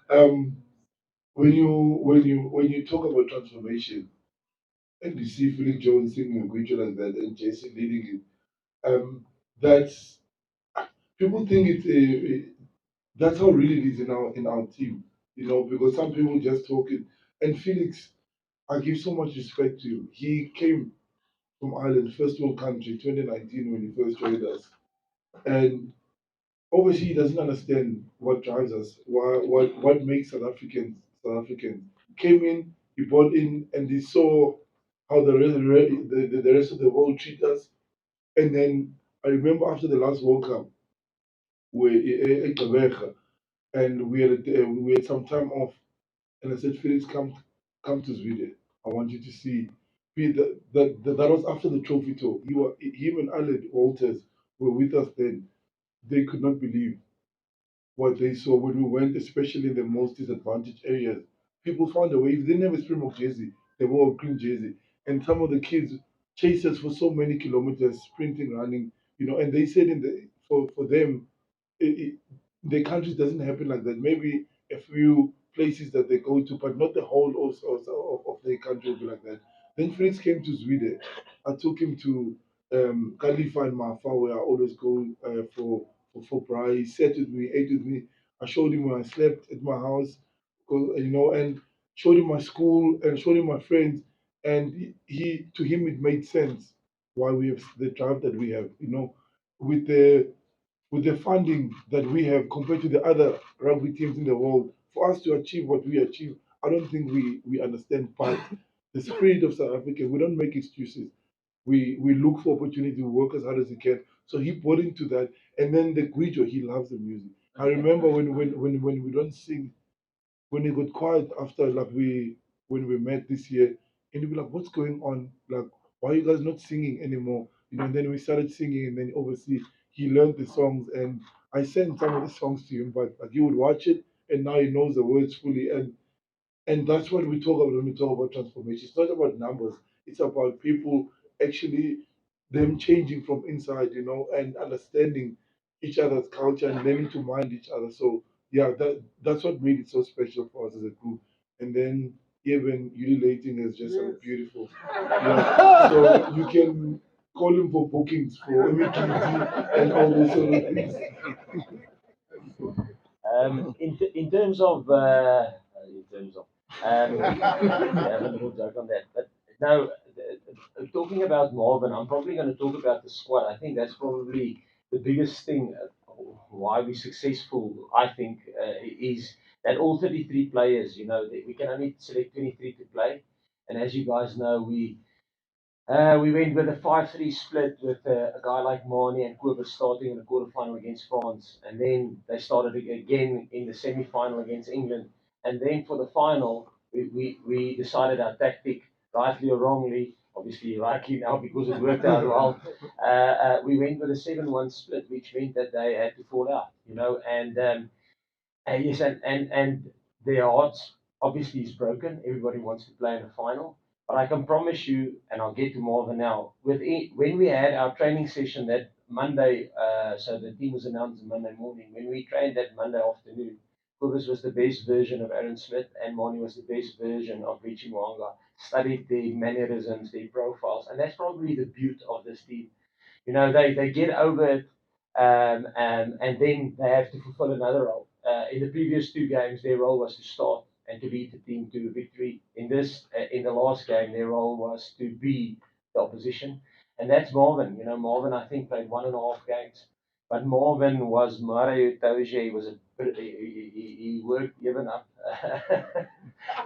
um, when you talk about transformation and you see Philip Jones singing a great like that and Jason leading it, that's people think that's how really it is in our team, because some people just talk it. And Felix, I give so much respect to him. He came from Ireland, first world country, 2019 when he first joined us, and obviously he doesn't understand what drives us, what makes South Africans. Came in, he bought in, and he saw how the rest of the world treat us. And then I remember after the last World Cup, and we had some time off, and I said, Felix, come to Sweden. I want you to see. That was after the trophy tour. Him and Aled Walters were with us then. They could not believe what they saw when we went, especially in the most disadvantaged areas. People found a way. If they didn't have a Springbok jersey, they wore a green jersey. And some of the kids chased us for so many kilometers, sprinting, running, and they said for them, it, the country doesn't happen like that. Maybe a few places that they go to, but not the whole of the country will be like that. Then Fritz came to Sweden. I took him to Khalifa and Mafa, where I always go for braai. He sat with me, ate with me. I showed him where I slept at my house, and showed him my school and showed him my friends. And to him, it made sense why we have the drive that we have, with the funding that we have compared to the other rugby teams in the world, for us to achieve what we achieve, I don't think we understand. But the spirit of South Africa, we don't make excuses. We look for opportunity, we work as hard as we can. So he bought into that, and then the Guijo, he loves the music. I remember when we don't sing, when it got quiet after, like, we when we met this year, and he'd be like, "What's going on? Like, why are you guys not singing anymore?" And then we started singing, and then obviously he learned the songs, and I sent some of the songs to him, but like, he would watch it, and now he knows the words fully, and that's what we talk about when we talk about transformation. It's not about numbers. It's about people actually them changing from inside, and understanding each other's culture and learning to mind each other. So yeah, that's what made it so special for us as a group. And then even ululating is just so beautiful. Yeah. So you can call him for bookings for MKT and all those sort of things. In terms of I have a little joke on that, but now talking about Marvin, I'm probably going to talk about the squad. I think that's probably the biggest thing why we're successful. I think is that all 33 players, we can only select 23 to play, and as you guys know, we went with a 5-3 split with a guy like Marnie and Kobus starting in the quarterfinal against France. And then they started again in the semi final against England. And then for the final, we decided our tactic, rightly or wrongly, obviously rightly now because it worked out well. We went with a 7-1 split, which meant that they had to fall out, yes, and their hearts obviously is broken. Everybody wants to play in the final. But I can promise you, and I'll get to Marvin now, when we had our training session that Monday, so the team was announced Monday morning, when we trained that Monday afternoon, Kobus was the best version of Aaron Smith, and Moni was the best version of Richie Mwanga. Studied their mannerisms, their profiles, and that's probably the beauty of this team. They get over it, and then they have to fulfill another role. In the previous two games, their role was to start and to lead the team to victory. In the last game, their role was to be the opposition, and that's Marvin. Marvin, I think, played 1.5 games, but Marvin was Mario Toge. He was he worked given up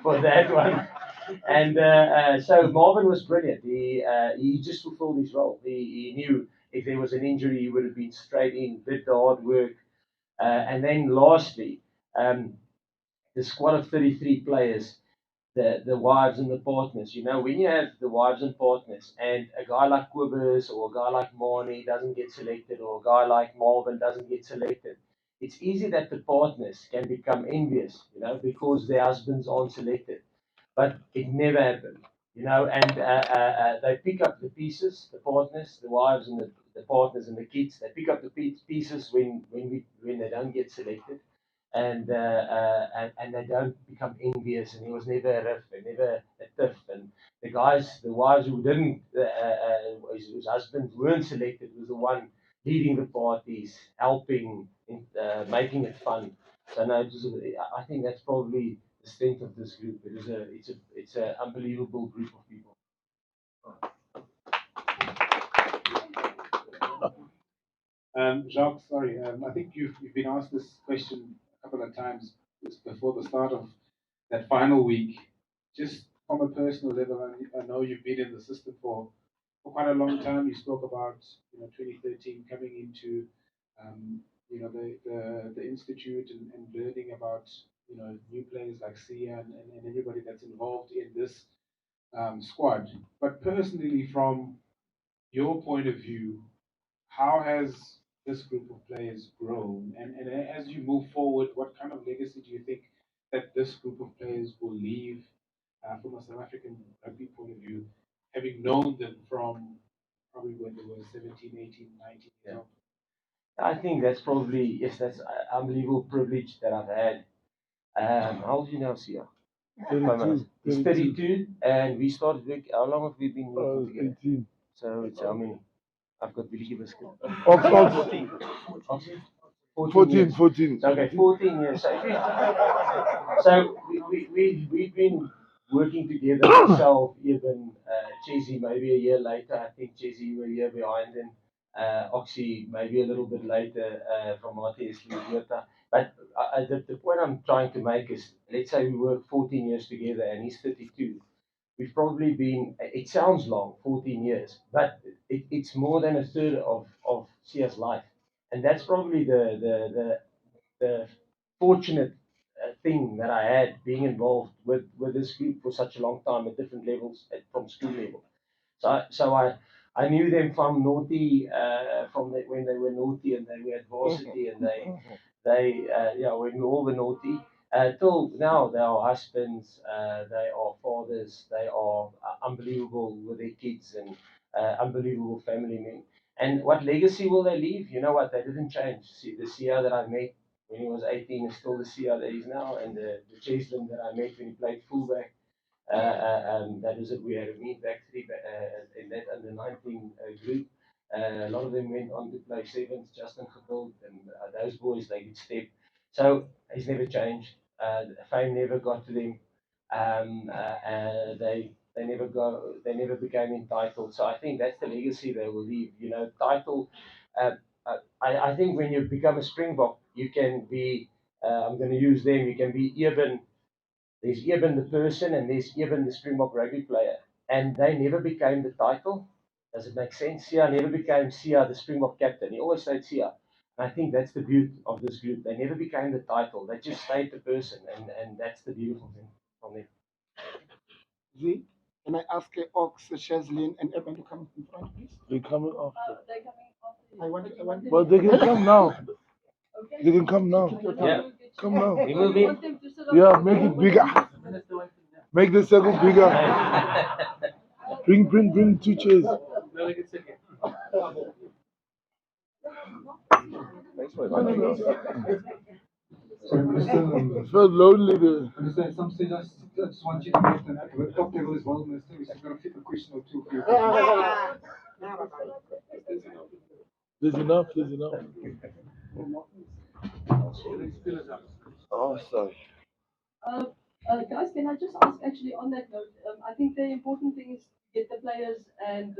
for that one. And so Marvin was brilliant. He just fulfilled his role. He knew if there was an injury, he would have been straight in, did the hard work. And then lastly, um, the squad of 33 players, the wives and the partners. When you have the wives and partners, and a guy like Quibus or a guy like Marnie doesn't get selected, or a guy like Marvin doesn't get selected, it's easy that the partners can become envious, because their husbands aren't selected, but it never happened. And they pick up the pieces, the partners, the wives, and the partners and the kids. They pick up the pieces when they don't get selected. and they don't become envious. And he was never a riff and never a tiff. And the wives who didn't, his husbands weren't selected, was the one leading the parties, helping, making it fun. So no, I think that's probably the strength of this group. It's an unbelievable group of people. Jacques, sorry, I think you've been asked this question a couple of times before the start of that final week. Just from a personal level, I know you've been in the system for quite a long time. You spoke about 2013 coming into the institute and learning about new players like Sia and everybody that's involved in this squad. But personally, from your point of view, how has this group of players grown? And as you move forward, what kind of legacy do you think that this group of players will leave from a South African rugby point of view, having known them from probably when they were 17, 18, 19 years old? I think that's probably, yes, that's unbelievable privilege that I've had. How old are you now, Sia? 32. He's 32, and we started how long have we been working together? 18. So it's how many? I've got really give us 14. 14. Okay, 14 years. So we've been working together, myself, even Chizzy, maybe a year later. I think Chizzy, you were a year behind him. Oxy, maybe a little bit later from RTS Leota. But the point I'm trying to make is, let's say we work 14 years together and he's 32. We've probably been, it sounds long, 14 years, but it's more than a third of Sia's life. And that's probably the fortunate thing that I had being involved with this group for such a long time at different levels, from school level. So I knew them from naughty, when they were naughty and they were at varsity, and when we all were naughty. Till now, they are husbands, they are fathers, they are unbelievable with their kids, and unbelievable family men. And what legacy will they leave? You know what? They didn't change. See, the Sia that I met when he was 18 is still the Sia that he's now, and the Cheslin that I met when he played fullback. That is it. We had a meet back three in that under 19 group. A lot of them went on to play sevens, Justin Geduld, and those boys, they could step. So he's never changed. Fame never got to them. They never became entitled. So I think that's the legacy they will leave. Title. I think when you become a Springbok, you can be. I'm going to use them. You can be even. There's Eben the person and there's Eben the Springbok rugby player. And they never became the title. Does it make sense? Sia never became Sia the Springbok captain. He always stayed Sia. And I think that's the beauty of this group. They never became the title. They just stayed the person. And that's the beautiful thing from them. Z, can I ask Ox, Cheslin, and Eben to come in front, please? They're coming after. They're coming after I want Well, they can come now. Okay. They can come now. Yeah. Come now. We move in. Yeah, make it bigger. Make the circle bigger. Bring 2 chairs. So, Minister, I felt lonely there. Minister, at some stage, I just want you to get at the top level as well, Minister. We're just going to fit a question or two for you. There's enough. Oh, sorry. Guys, can I just ask actually on that note? I think the important thing is get the players and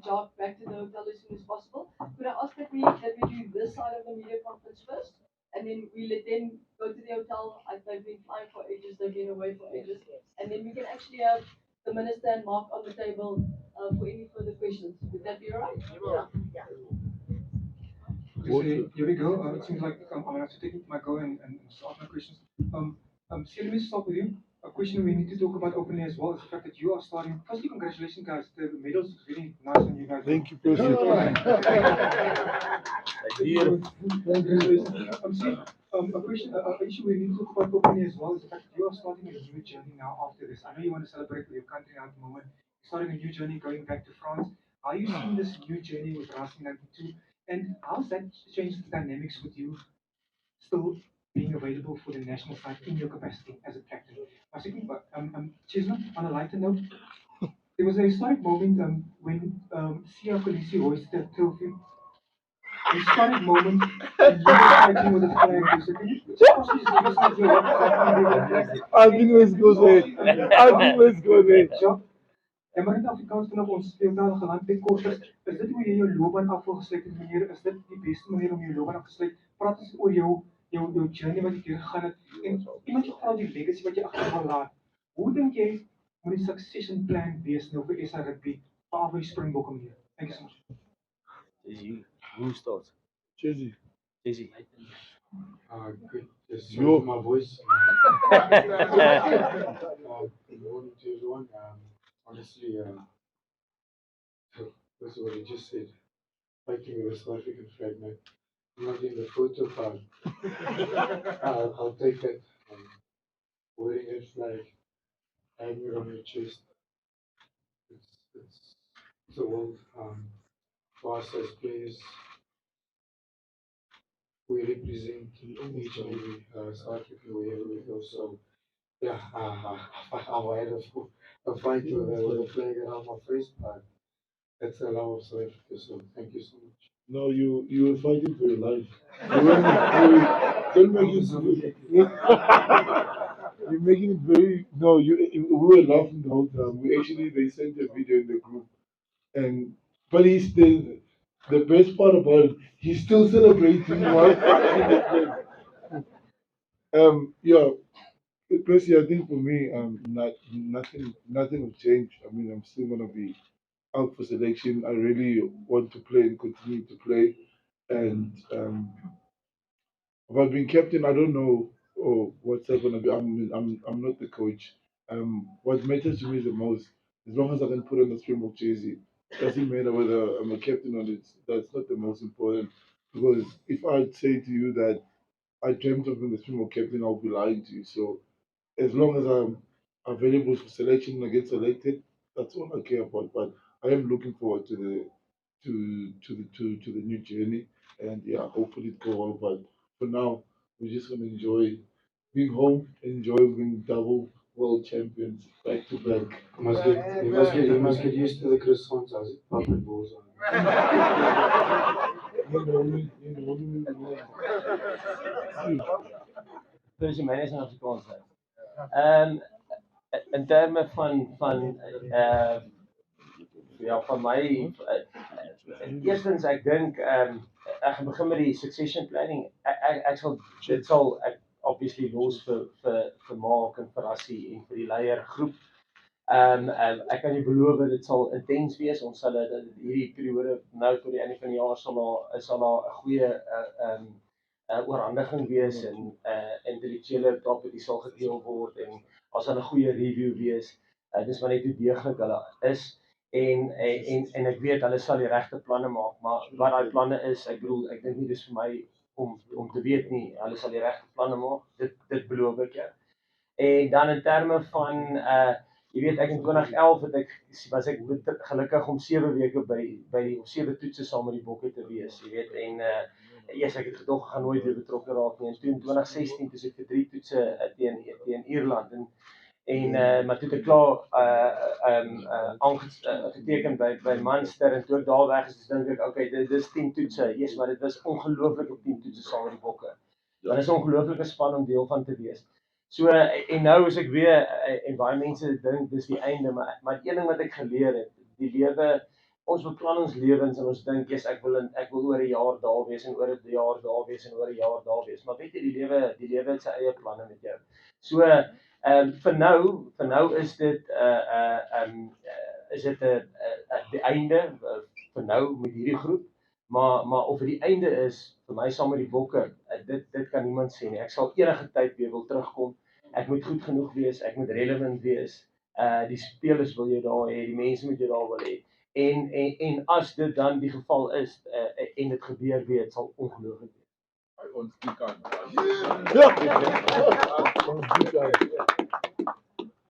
Jock back to the hotel as soon as possible. Could I ask that we do this side of the media conference first, and then we let them go to the hotel? They've been flying for ages, they've been away for ages, and then we can actually have the minister and Mark on the table for any further questions. Would that be all right? Okay, here we go. It seems like I'm going to have to take my go and start my questions. Let me start with you. A question we need to talk about openly as well is the fact that you are starting. Firstly, congratulations, guys. The medals is really nice on you guys. Thank you, President. Congratulations. A question, an issue we need to talk about openly as well is the fact that you are starting a new journey now after this. I know you want to celebrate with your country now at the moment. You're starting a new journey going back to France. How are you seeing this new journey with Racing 92? And how's that changed the dynamics with you still being available for the national side in your capacity as a captain. Basically, but Chisholm, on a lighter note, there was a historic moment when Sia Kolisi hoisted the trophy. A historic moment, and you were fighting with the flag. So can you possibly just give us an idea what happened with the flag? I think let's go there. I think let's go there. Ja, ja, maar in het Afrikaans vanaf ons speeltalige land dit kort is dit hoe jy jou loopbaan afgesluit het meneer, is dit die beste manier om jou loopbaan af te sluit? Praat ons oor jou journey wat jy deurgegaan het en iemand jou vra die legacy wat jy agter wil laat. Hoe dink jy moet die succession plan wees nou vir SA Rugby vir die Springbokke meneer? Thank you so much. Who starts? Jesse. Jesse. Good. Just Yo. my voice. Good morning to everyone. Honestly, that's what you just said. Fighting with the South African flag, man. I'm not in the photo part. I'll take that. Wearing that flag, hanging it on your chest. It's a world. For us as players, we represent each and every South African wherever we go. So, yeah, I've had a fight with a flag around my face, but that's the love of South Africa. So, thank you so much. No, you were fighting for your life. Don't make it. You're making it very. No, we were laughing the whole time. They sent a video in the group, but he's the best part about it. He's still celebrating while fighting the flag. Yeah. Personally, I think for me, nothing will change. I mean, I'm still gonna be out for selection. I really want to play and continue to play. And if I've been captain, I don't know what's that gonna be. I'm not the coach. What matters to me the most, as long as I can put on the Springbok jersey, doesn't matter whether I'm a captain or not. That's not the most important. Because if I'd say to you that I dreamt of being the Springbok captain, I'll be lying to you. So as long as I'm available for selection and I get selected, that's all I care about. But I am looking forward to the new journey, and yeah, hopefully it go well. But for now, we're just gonna enjoy being home, enjoy being double world champions back to back. You must get used to the croissants as it puppet balls on. Percy, myne is in Afrikaans. In terme van ja, van my eerstens ek dink ek gaan begin met die succession planning. Ek sal dit sal ek obviously los vir Mark en vir Rassie en vir die leiergroep. Ek kan jou beloof dit sal intens wees. Ons sal hierdie periode nou tot die einde van die jaar sal daar 'n goeie oorhandiging wees en intellectuele property sal gedeel word en as hulle 'n goeie review wees. Dis maar net hoe deeglik hulle is en ek weet hulle sal die regte planne maak, maar wat daai planne is, ek bedoel ek dink nie dis vir my om te weet nie. Hulle sal die regte planne maak. Dit beloof ek jou. En dan in terme van jy weet ek in 2011 was ek gelukkig om 7 weke by 7 toetse saam met die Bokke te wees, jy weet en eers ek het gedog gaan nooit weer betrokke raak nie. En toe in 2016 toe ek vir 3 toetse teen Ierland en maar toe het ek klaar geteken by Munster en toe ek daar weg is, dink ek okay, dis 10 toetse. Yes, maar dit was ongelooflike 10 toetse saam met die Bokke. Dit is 'n ongelooflike span om deel van te wees. So en nou is ek weer en baie mense dink dis die einde, maar een ding wat ek geleer het, die lewe, ons beplan ons lewens en ons dink ek wil oor 'n jaar daar wees en oor 'n jaar daar wees en oor 'n jaar daar wees. Maar weet jy die lewe het sy eie planne met jou. So vir nou is dit die einde vir nou met hierdie groep. Maar of dit die einde is vir my saam met die Bokke, dit kan niemand sê nie. Ek sal enige tyd weer wil terugkom. Ek moet goed genoeg wees, ek moet relevant wees. Die spelers wil jou daar hê, die mense moet jou daar wil hê. En as dit dan die geval is en dit gebeur weer, dit sal ongelooflik wees.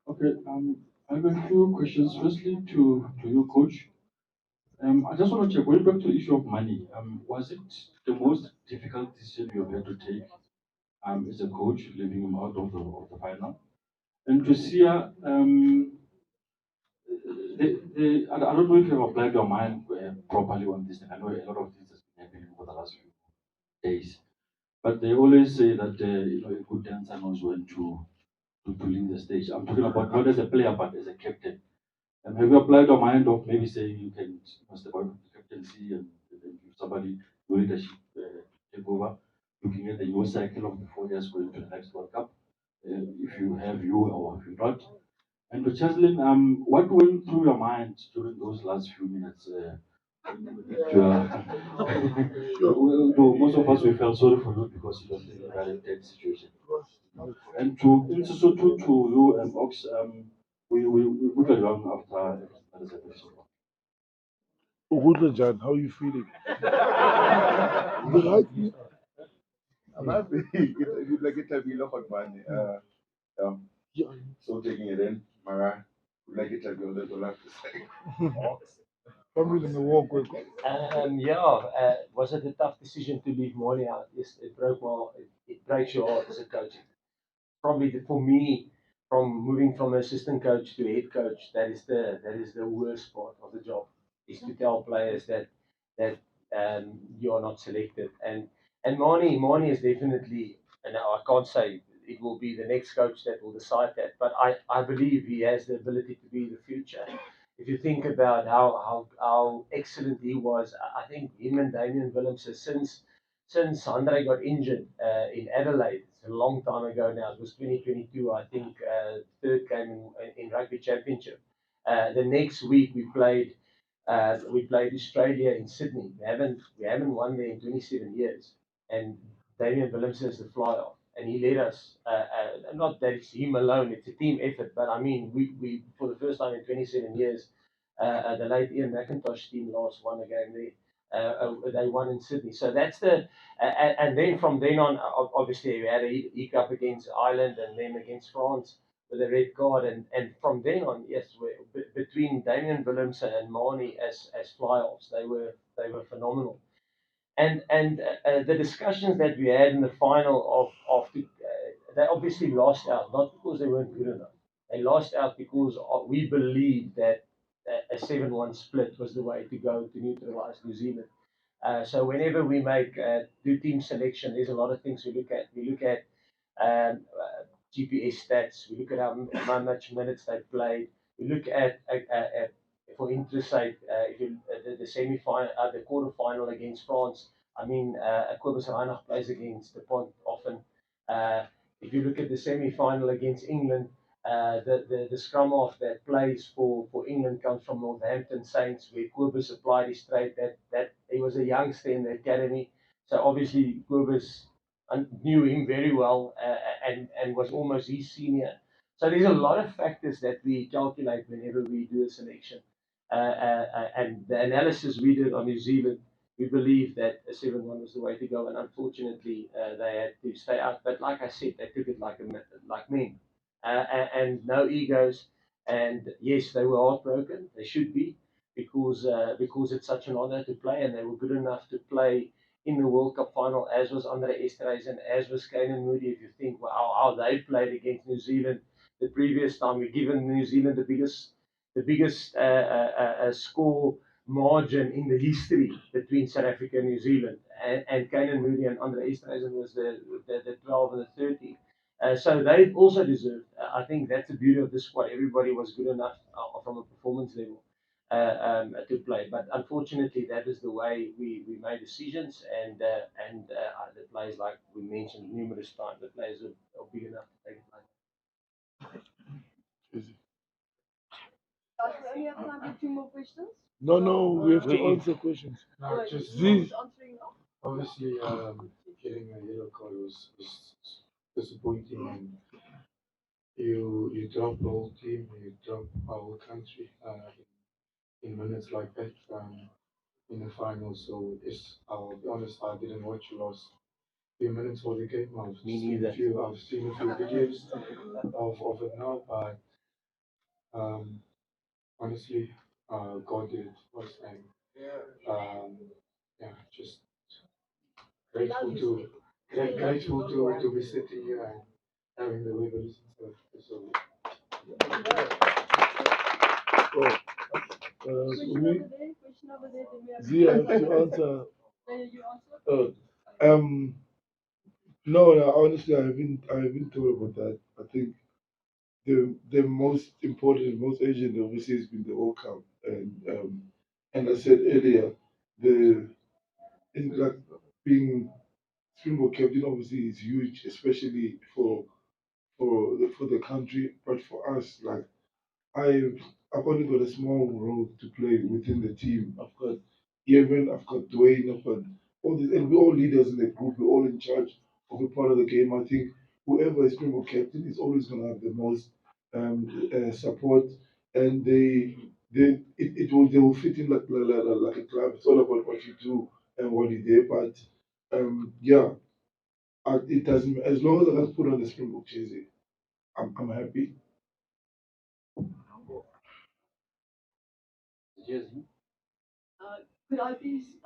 Okay, I have a few questions. Firstly, to your coach. I just want to check, going back to the issue of money. Was it the most difficult decision you have had to take? as a coach, leaving him out of the final. And to see I don't know if you've applied your mind properly on this thing. I know a lot of this has been happening over the last few days. But they always say that a good dancer knows when to leave the stage. I'm talking about not as a player, but as a captain. And have you applied your mind of maybe saying you can step out of the captaincy and then give somebody your leadership take over, looking at the new cycle of the 4 years going to the next World Cup, if you have you or if you not. And to Cheslin, what went through your mind during those last few minutes? Well, most of us we felt sorry for you because you don't in a very dead situation. And to you and Ox, we got along after that is a question. Good, John, how you feeling? The right I'm happy. Good like it have been lot man. yeah. So taking it in, Mara. Good like it have been a little lot to say. Family in the walk with. Was it a tough decision to leave Molly out? Yes, it breaks your heart as a coach. Probably for me, from moving from assistant coach to head coach, that is the worst part of the job. Is to tell players that you are not selected. And Mani is definitely, and I can't say it will be the next coach that will decide that, but I believe he has the ability to be the future. If you think about how excellent he was, I think him and Damian Willemse since Andre got injured in Adelaide, it's a long time ago now. It was 2022, I think, third game in rugby championship. The next week we played Australia in Sydney. We haven't won there in 27 years, and Damian Willemse is the fly off, and he led us. Not that it's him alone; it's a team effort. But I mean, we for the first time in 27 years, the late Ian McIntosh team last won a game there. They won in Sydney, so that's and then from then on, obviously we had a hiccup against Ireland and then against France with a red card, and from then on, yes, between Damian Willemse and Mani as fly-offs, they were phenomenal. And the discussions that we had in the final they obviously lost out not because they weren't good enough. They lost out because we believed that a 7-1 split was the way to go to neutralize New Zealand. So whenever we make do team selection, there's a lot of things we look at. We look at GPS stats. We look at how much minutes they played. We look at for interest sake, if you, the semi final, the quarter final against France. I mean, Kobus Reinach plays against the Pont often. If you look at the semi final against England, the scrum half that plays for England comes from Northampton Saints, where Kobus applied his trade. That he was a youngster in the academy, so obviously Kobus knew him very well and was almost his senior. So there's a lot of factors that we calculate whenever we do a selection. And the analysis we did on New Zealand, we believe that a 7-1 was the way to go, and unfortunately they had to stay out. But like I said, they took it like men, and no egos. And yes, they were heartbroken. They should be because it's such an honor to play, and they were good enough to play in the World Cup final, as was Andre Esterhuizen, as was Kane Moody. If you think how they played against New Zealand the previous time, we've given New Zealand the biggest score margin in the history between South Africa and New Zealand. And Kane Moody and Andre Esterhuizen was the 12 and the 13. So they also deserved. I think that's the beauty of the squad. Everybody was good enough from a performance level to play. But unfortunately, that is the way we made decisions, and the players, like we mentioned numerous times, the players are big enough to take it. Guys, we only have time for 2 more questions. No, we have to answer questions. No, just Z. Answering now. obviously getting a yellow card was disappointing, and you drop the whole team, you drop our whole country in minutes like that in the final. So it's, I'll be honest, I didn't watch the last few minutes of the game. Me neither. I've seen a few videos of it now, but honestly, God did it first time. Um, yeah, just grateful to Grateful to be sitting here and having the revolution. So Question We, over there, question over there, then we have. Z, I have to answer. You answer? No, honestly, I haven't thought about that. I think the most important, most urgent, obviously, has been the World Cup, and I said earlier, the it's like being Springbok captain obviously is huge, especially for the country, but for us, like I've I've only got a small role to play within the team. I've got Evan, I've got Dwayne, I've got all these, and we're all leaders in the group. We're all in charge of a part of the game. I think whoever is Springbok captain is always going to have the most support, and they will fit in like a club. It's all about what you do and what you do. But yeah, it doesn't. As long as I can put on the Springbok jersey, I'm happy. Could I please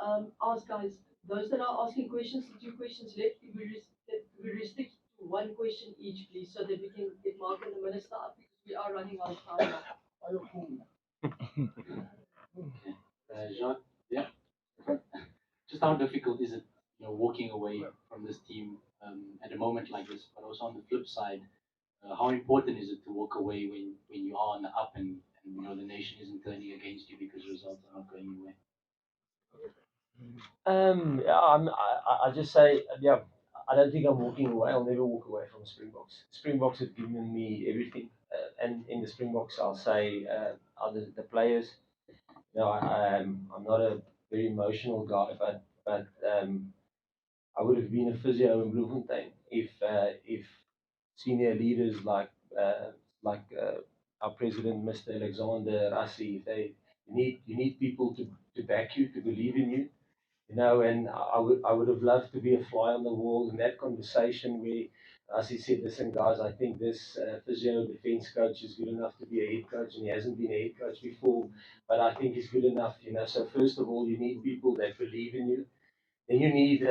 ask guys, those that are asking questions, the two questions left, if we restrict to one question each, please, so that we can get Mark and the minister up because we are running out of time now. Jacques, yeah. Just how difficult is it, walking away from this team at a moment like this? But also on the flip side, how important is it to walk away when you are on the up and the nation isn't turning against you because results are not going your way? Yeah, I just say, yeah, I don't think I'm walking away. I'll never walk away from Springboks. Springboks have given me everything, and in the Springboks, I'll say, other the players. I'm not a very emotional guy, but I would have been a physio in Bloemfontein if senior leaders like our president, Mr. Alexander Rassi, if they you need people to back you, to believe in you. And I would have loved to be a fly on the wall in that conversation where, as he said, listen, guys, I think this physio defense coach is good enough to be a head coach, and he hasn't been a head coach before, but I think he's good enough. So first of all, you need people that believe in you. Then you need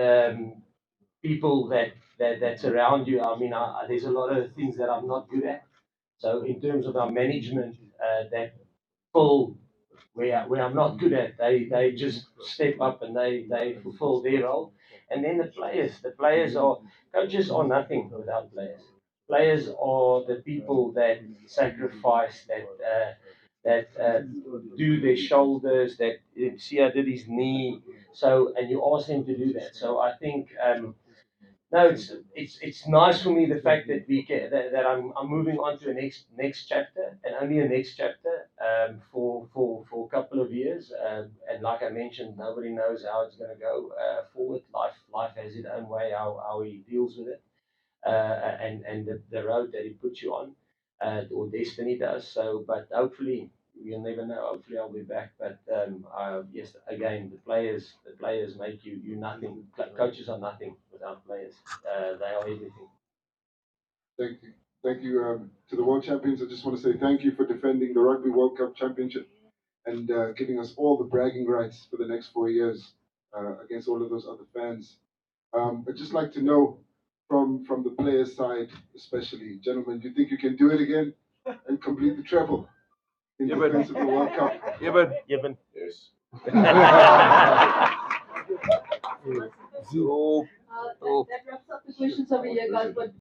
people that surround you. I mean, there's a lot of things that I'm not good at. So in terms of our management, that full where I'm not good at. They just step up and they fulfill their role. And then the players are coaches are nothing without players. Players are the people that sacrifice, that do their shoulders, that Sia did his knee. So and you ask them to do that. So I think no, it's nice for me the fact that that I'm moving on to a next chapter and only a next chapter for a couple of years and like I mentioned, nobody knows how it's going to go forward. Life has its own way how he deals with it and the road that he puts you on or destiny does. So, but hopefully you'll never know. Hopefully I'll be back. But yes, again, the players make you nothing. Coaches are nothing without players. They are everything. Thank you. Thank you to the World Champions. I just want to say thank you for defending the Rugby World Cup Championship and giving us all the bragging rights for the next 4 years against all of those other fans. I'd just like to know from the players' side, especially, gentlemen, do you think you can do it again and complete the treble in defense of the World Cup? Eben. Yes. That wraps up the questions over here, guys. But